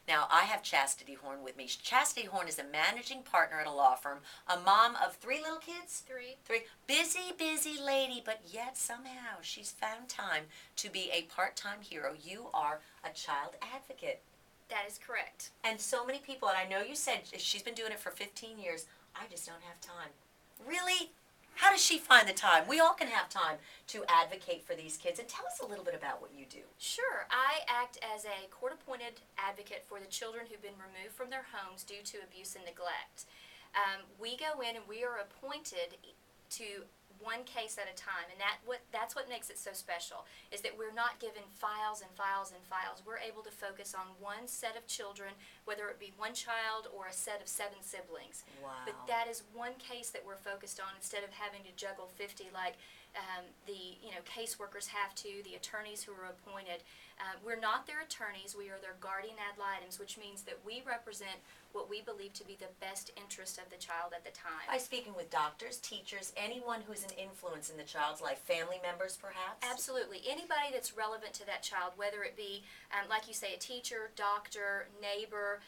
Now, I have Chastity Horne with me. Chastity Horne is a managing partner at a law firm, a mom of 3 little kids? Three. Busy, busy lady, but yet somehow she's found time to be a part-time hero. You are a child advocate. That is correct. And so many people, and I know you said she's been doing it for 15 years, I just don't have time. Really? How does she find the time? We all can have time to advocate for these kids. And tell us a little bit about what you do. Sure. I act as a court-appointed advocate for the children who've been removed from their homes due to abuse and neglect. We go in and we are appointed to one case at a time, and that's what makes it so special, is that we're not given files and files and files. We're able to focus on one set of children, whether it be one child or a set of 7 siblings. Wow. But that is one case that we're focused on instead of having to juggle 50 like the caseworkers have to, the attorneys who are appointed. We're not their attorneys, we are their guardian ad litems, which means that we represent what we believe to be the best interest of the child at the time. By speaking with doctors, teachers, anyone who's an influence in the child's life, family members perhaps? Absolutely. Anybody that's relevant to that child, whether it be, like you say, a teacher, doctor, neighbor,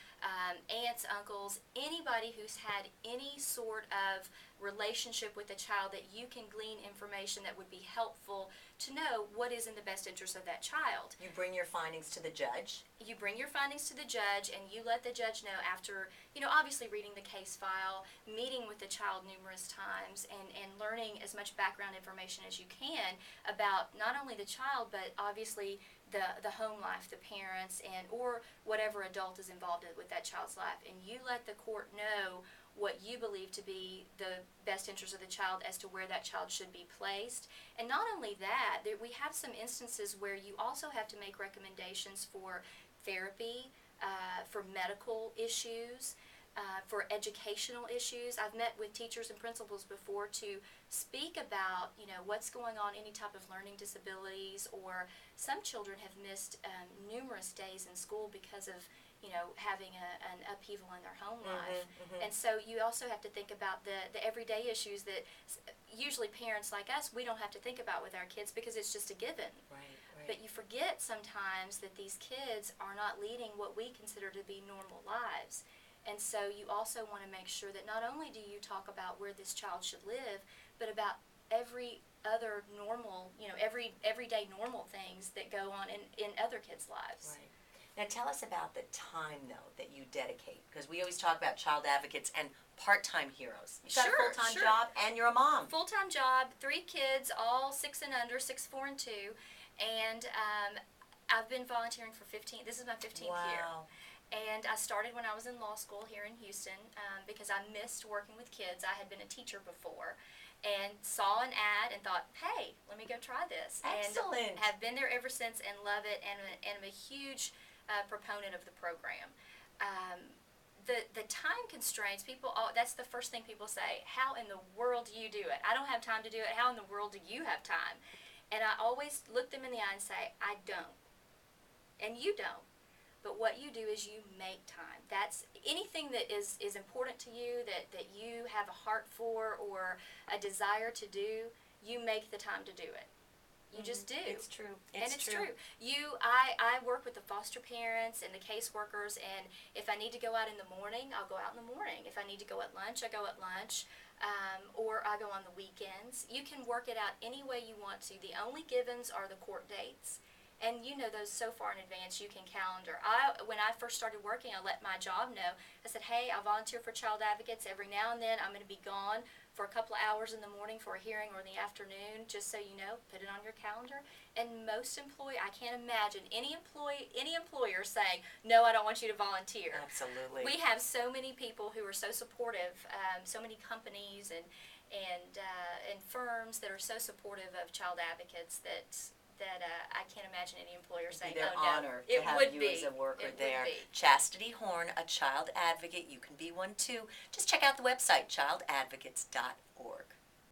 aunts, uncles, anybody who's had any sort of relationship with the child that you can glean information that would be helpful to know what is in the best interest of that child. You bring your findings to the judge? You bring your findings to the judge, and you let the judge know after, obviously reading the case file, meeting with the child numerous times, and learning as much background information as you can about not only the child, but obviously the home life, the parents, or whatever adult is involved with that child's life. And you let the court know what you believe to be the best interest of the child as to where that child should be placed. And not only that, we have some instances where you also have to make recommendations for therapy, for medical issues, for educational issues. I've met with teachers and principals before to speak about, what's going on, any type of learning disabilities, or some children have missed numerous days in school because of having an upheaval in their home life. And so you also have to think about the everyday issues that usually parents like us, we don't have to think about with our kids because it's just a given. Right. But you forget sometimes that these kids are not leading what we consider to be normal lives. And so you also want to make sure that not only do you talk about where this child should live, but about every other normal, everyday normal things that go on in other kids' lives. Right. Now tell us about the time, though, that you dedicate, because we always talk about child advocates and part-time heroes. You've got a full-time job, and you're a mom. Full-time job, 3 kids, all 6 and under, 6, 4, and 2, and I've been volunteering for this is my 15th year. And I started when I was in law school here in Houston because I missed working with kids. I had been a teacher before and saw an ad and thought, hey, let me go try this. Excellent. And have been there ever since and love it, and am a huge proponent of the program. The time constraints, that's the first thing people say, how in the world do you do it? I don't have time to do it. How in the world do you have time? And I always look them in the eye and say, I don't. And you don't. But what you do is you make time. That's anything that is important to you, that you have a heart for or a desire to do, you make the time to do it. You just do. It's true. It's true. I work with the foster parents and the caseworkers, and if I need to go out in the morning, I'll go out in the morning. If I need to go at lunch, I go at lunch, or I go on the weekends. You can work it out any way you want to. The only givens are the court dates. And you know those so far in advance you can calendar. When I first started working, I let my job know. I said, hey, I volunteer for child advocates. Every now and then I'm going to be gone for a couple of hours in the morning for a hearing or in the afternoon, just so you know, put it on your calendar. And most I can't imagine any employer saying, no, I don't want you to volunteer. Absolutely. We have so many people who are so supportive, so many companies and firms that are so supportive of child advocates that I can't imagine any employer saying, oh, no. Honor to have you as a worker there. Chastity Horne, a child advocate. You can be one too. Just check out the website, childadvocates.org.